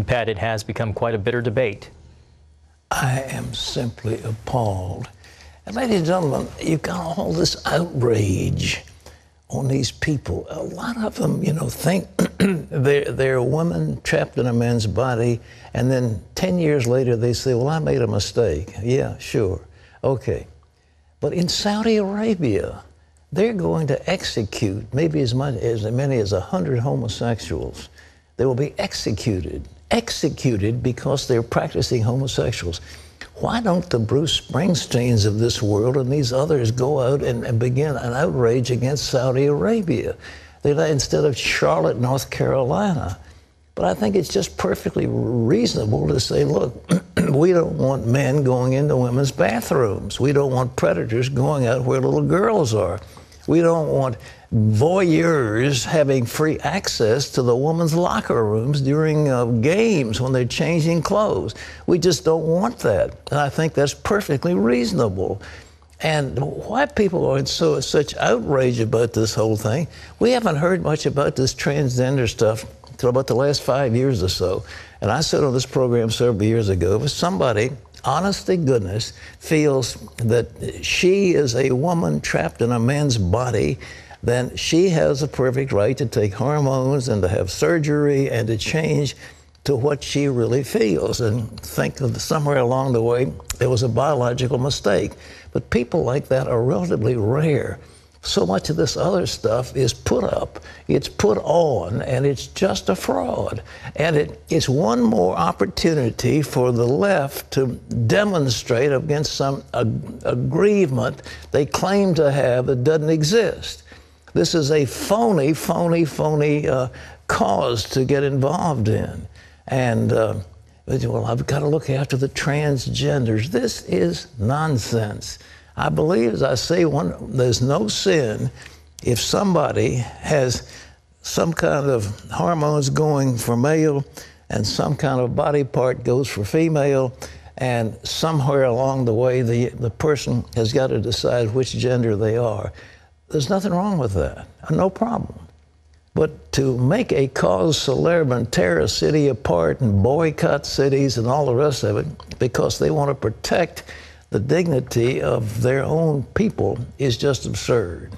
And Pat, it has become quite a bitter debate. I am simply appalled. And ladies and gentlemen, you've got all this outrage on these people. A lot of them, think they're a woman trapped in a man's body, and then 10 years later they say, well, I made a mistake. Yeah, sure. Okay. But in Saudi Arabia, they're going to execute maybe as many as 100 homosexuals. They will be executed because they're practicing homosexuals. Why don't the Bruce Springsteens of this world and these others go out and begin an outrage against Saudi Arabia instead of Charlotte, North Carolina? But I think it's just perfectly reasonable to say, look, we don't want men going into women's bathrooms. We don't want predators going out where little girls are. We don't want voyeurs having free access to the women's locker rooms during games when they're changing clothes. We just don't want that. And I think that's perfectly reasonable. And why people are in such outrage about this whole thing, we haven't heard much about this transgender stuff until about the last 5 years or so. And I said on this program several years ago, if somebody, honest to goodness, feels that she is a woman trapped in a man's body, then she has a perfect right to take hormones and to have surgery and to change to what she really feels, and think of somewhere along the way there was a biological mistake. But people like that are relatively rare. So much of this other stuff is put up, it's put on, and it's just a fraud. And it's one more opportunity for the left to demonstrate against some aggrievement they claim to have that doesn't exist. This is a phony cause to get involved in. And, well, I've got to look after the transgenders. This is nonsense. I believe, as I say, there's no sin if somebody has some kind of hormones going for male and some kind of body part goes for female, and somewhere along the way the person has got to decide which gender they are. There's nothing wrong with that, no problem. But to make a cause célèbre and tear a city apart and boycott cities and all the rest of it because they want to protect the dignity of their own people is just absurd.